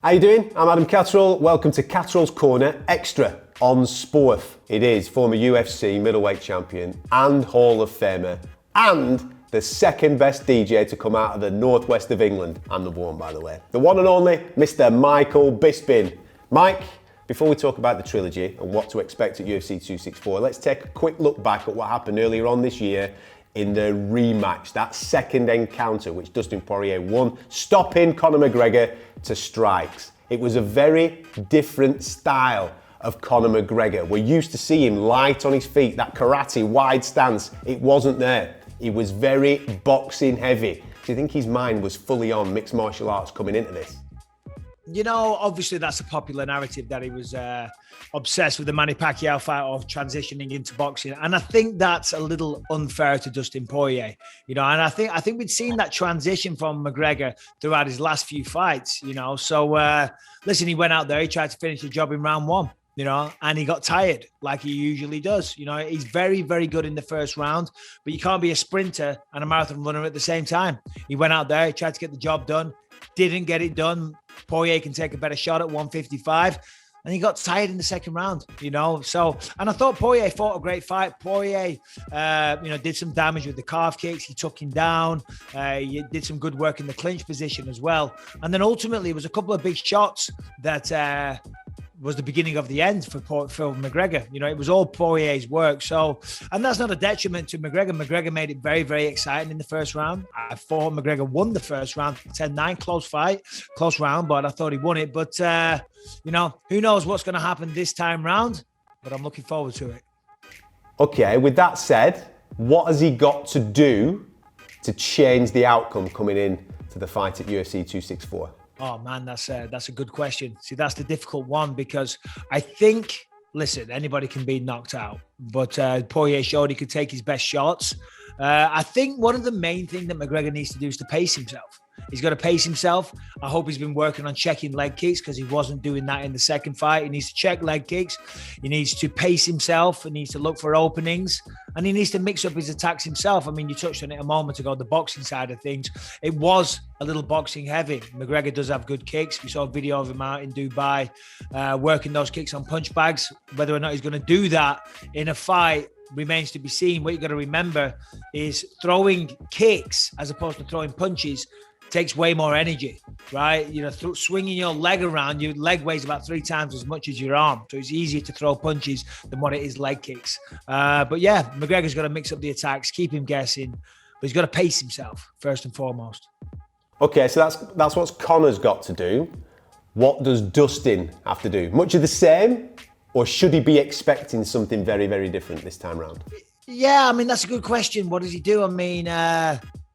How you doing? I'm Adam Catterall. Welcome to Catterall's Corner Extra on Sporf. It is former UFC middleweight champion and Hall of Famer and the second best DJ to come out of the northwest of England. I'm number one, by the way. The one and only Mr. Michael Bisping. Mike, before we talk about the trilogy and what to expect at UFC 264, let's take a quick look back at what happened earlier on this year in the rematch, that second encounter which Dustin Poirier won, stopping Conor McGregor to strikes. It was a very different style of Conor McGregor. We're used to seeing light on his feet, that karate wide stance. It wasn't there. He was very boxing heavy. Do you think his mind was fully on mixed martial arts coming into this? You know, obviously that's a popular narrative that he was obsessed with the Manny Pacquiao fight or transitioning into boxing. And I think that's a little unfair to Dustin Poirier, you know, and I think we'd seen that transition from McGregor throughout his last few fights, you know. So, listen, he went out there, he tried to finish the job in round one, you know, and he got tired like he usually does. You know, he's very, very good in the first round, but you can't be a sprinter and a marathon runner at the same time. He went out there, he tried to get the job done, didn't get it done. Poirier can take a better shot at 155. And he got tired in the second round, you know. So, and I thought Poirier fought a great fight. Poirier, did some damage with the calf kicks. He took him down. He did some good work in the clinch position as well. And then ultimately, it was a couple of big shots that was the beginning of the end for McGregor. You know, it was all Poirier's work. So, and that's not a detriment to McGregor. McGregor made it very, very exciting in the first round. I thought McGregor won the first round, 10-9, close fight, close round, but I thought he won it. But, you know, who knows what's going to happen this time round, but I'm looking forward to it. Okay, with that said, what has he got to do to change the outcome coming in to the fight at UFC 264? Oh man, that's a good question. See, that's the difficult one because I think, listen, anybody can be knocked out, but Poirier showed he could take his best shots. I think one of the main things that McGregor needs to do is to pace himself. He's got to pace himself. I hope he's been working on checking leg kicks because he wasn't doing that in the second fight. He needs to check leg kicks. He needs to pace himself. He needs to look for openings. And he needs to mix up his attacks himself. I mean, you touched on it a moment ago, the boxing side of things. It was a little boxing heavy. McGregor does have good kicks. We saw a video of him out in Dubai working those kicks on punch bags. Whether or not he's going to do that in a fight remains to be seen. What you got to remember is throwing kicks as opposed to throwing punches takes way more energy, right? You know, swinging your leg around, your leg weighs about 3 times as much as your arm. So it's easier to throw punches than what it is leg kicks. But yeah, McGregor's got to mix up the attacks, keep him guessing, but he's got to pace himself first and foremost. Okay, so that's what Conor's got to do. What does Dustin have to do? Much of the same, or should he be expecting something very, very different this time around? Yeah, I mean, that's a good question. What does he do? I mean,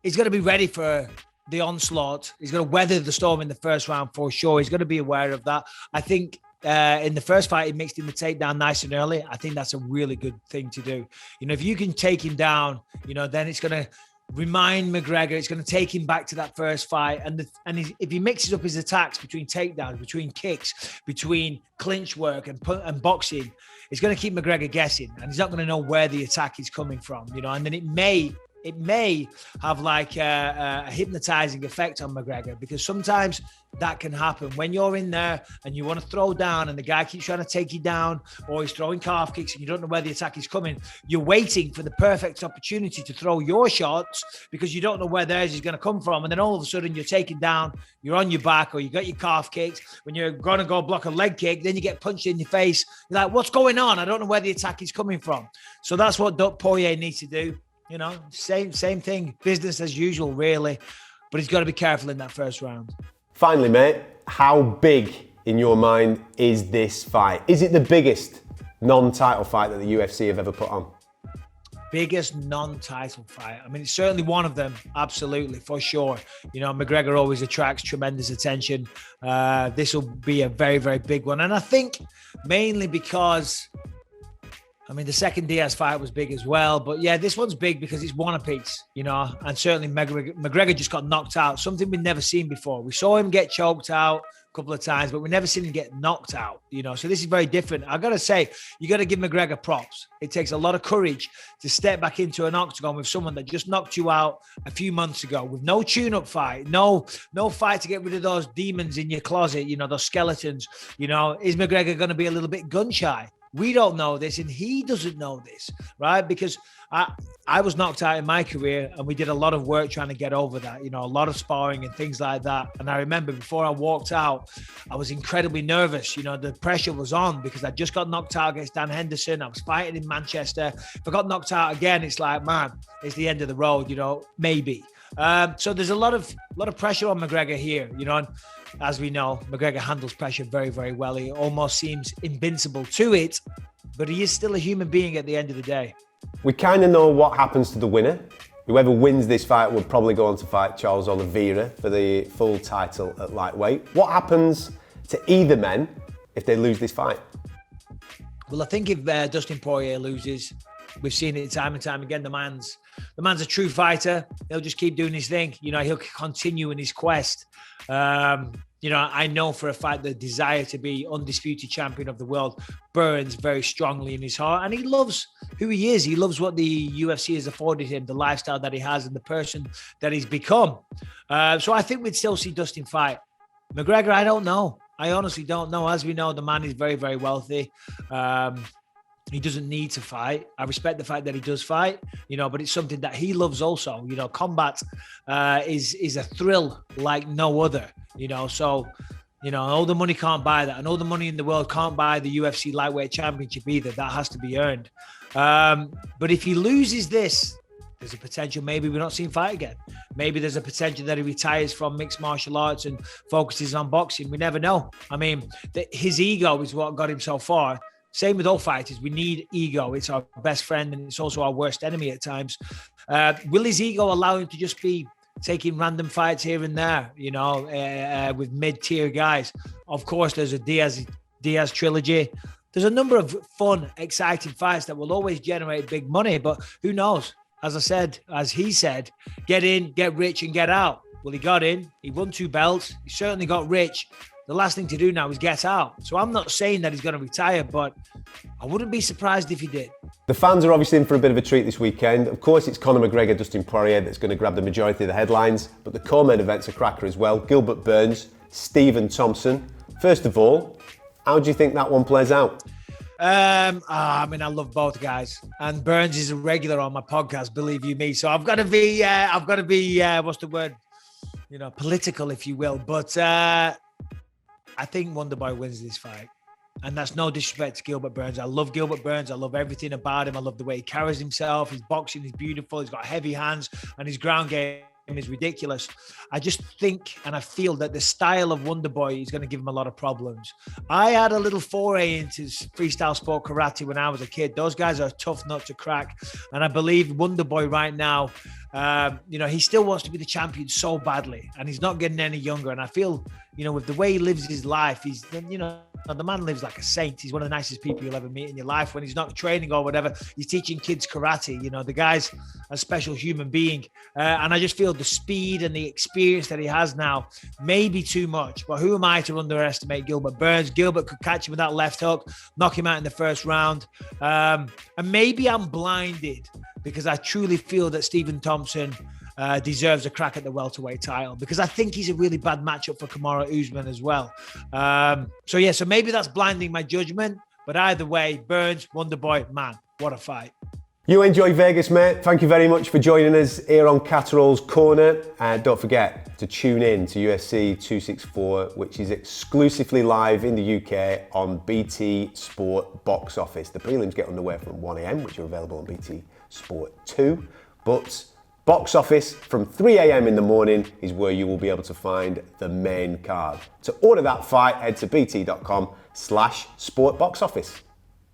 he's got to be ready for the onslaught. He's going to weather the storm in the first round for sure. He's going to be aware of that. I think in the first fight, he mixed in the takedown nice and early. I think that's a really good thing to do. You know, if you can take him down, you know, then it's going to remind McGregor, it's going to take him back to that first fight. And if he mixes up his attacks between takedowns, between kicks, between clinch work and boxing, it's going to keep McGregor guessing. And he's not going to know where the attack is coming from, you know, and then it may have like a hypnotizing effect on McGregor, because sometimes that can happen when you're in there and you want to throw down and the guy keeps trying to take you down, or he's throwing calf kicks and you don't know where the attack is coming. You're waiting for the perfect opportunity to throw your shots because you don't know where theirs is going to come from. And then all of a sudden you're taken down, you're on your back, or you got your calf kicked. When you're going to go block a leg kick, then you get punched in your face. You're like, what's going on? I don't know where the attack is coming from. So that's what Poirier needs to do. You know, same thing, business as usual, really. But he's got to be careful in that first round. Finally, mate, how big in your mind is this fight? Is it the biggest non-title fight that the UFC have ever put on? Biggest non-title fight. I mean, it's certainly one of them. Absolutely, for sure. You know, McGregor always attracts tremendous attention. This will be a very, very big one. And I think mainly because I mean, the second Diaz fight was big as well. But yeah, this one's big because it's one apiece, you know, and certainly McGregor just got knocked out, something we've never seen before. We saw him get choked out a couple of times, but we've never seen him get knocked out, you know, so this is very different. I got to say, you got to give McGregor props. It takes a lot of courage to step back into an octagon with someone that just knocked you out a few months ago with no tune-up fight, no fight to get rid of those demons in your closet, you know, those skeletons. You know, is McGregor going to be a little bit gun-shy? We don't know this, and he doesn't know this, right? Because I was knocked out in my career, and we did a lot of work trying to get over that, you know, a lot of sparring and things like that. And I remember before I walked out, I was incredibly nervous. You know, the pressure was on because I just got knocked out against Dan Henderson. I was fighting in Manchester. If I got knocked out again, it's like, man, it's the end of the road, you know, maybe. So there's a lot of pressure on McGregor here, you know, and as we know, McGregor handles pressure very, very well. He almost seems invincible to it, but he is still a human being at the end of the day. We kind of know what happens to the winner. Whoever wins this fight will probably go on to fight Charles Oliveira for the full title at lightweight. What happens to either men if they lose this fight? Well, I think if Dustin Poirier loses, we've seen it time and time again. The man's a true fighter. He'll just keep doing his thing. You know, he'll continue in his quest. You know, I know for a fact the desire to be undisputed champion of the world burns very strongly in his heart. And he loves who he is. He loves what the UFC has afforded him, the lifestyle that he has and the person that he's become. So I think we'd still see Dustin fight. McGregor, I don't know. I honestly don't know. As we know, the man is very, very wealthy. He doesn't need to fight. I respect the fact that he does fight, you know, but it's something that he loves also. You know, combat is a thrill like no other, you know. So, you know, all the money can't buy that. And all the money in the world can't buy the UFC lightweight championship either. That has to be earned. But if he loses this, there's a potential maybe we're not seeing fight again. Maybe there's a potential that he retires from mixed martial arts and focuses on boxing. We never know. I mean, his ego is what got him so far. Same with all fighters. We need ego. It's our best friend and it's also our worst enemy at times. Will his ego allow him to just be taking random fights here and there, you know, with mid-tier guys? Of course, there's a Diaz trilogy. There's a number of fun, exciting fights that will always generate big money, but who knows? As he said, get in, get rich and get out. Well, he got in, he won 2 belts. He certainly got rich. The last thing to do now is get out. So I'm not saying that he's going to retire, but I wouldn't be surprised if he did. The fans are obviously in for a bit of a treat this weekend. Of course, it's Conor McGregor, Dustin Poirier that's going to grab the majority of the headlines, but the co-main event's a cracker as well. Gilbert Burns, Stephen Thompson. First of all, how do you think that one plays out? I mean, I love both guys, and Burns is a regular on my podcast, believe you me. So I've got to be, what's the word? You know, political, if you will. But I think Wonderboy wins this fight. And that's no disrespect to Gilbert Burns. I love Gilbert Burns. I love everything about him. I love the way he carries himself. His boxing is beautiful. He's got heavy hands and his ground game is ridiculous. I just think and I feel that the style of Wonderboy is going to give him a lot of problems. I had a little foray into freestyle sport karate when I was a kid. Those guys are a tough nut to crack. And I believe Wonderboy right now, you know, he still wants to be the champion so badly and he's not getting any younger. And I feel, you know, with the way he lives his life, he's, you know, the man lives like a saint. He's one of the nicest people you'll ever meet in your life. When he's not training or whatever, he's teaching kids karate. You know, the guy's a special human being. And I just feel the speed and the experience that he has now may be too much. But who am I to underestimate Gilbert Burns? Gilbert could catch him with that left hook, knock him out in the first round. And maybe I'm blinded because I truly feel that Stephen Thompson deserves a crack at the welterweight title because I think he's a really bad matchup for Kamaru Usman as well. So maybe that's blinding my judgment, but either way, Burns, Wonderboy, man, what a fight. You enjoy Vegas, mate. Thank you very much for joining us here on Catterall's Corner. Don't forget to tune in to UFC 264, which is exclusively live in the UK on BT Sport Box Office. The prelims get underway from 1 a.m, which are available on BT Sport 2, but Box Office from 3 a.m. in the morning is where you will be able to find the main card. To order that fight, head to bt.com/sportboxoffice.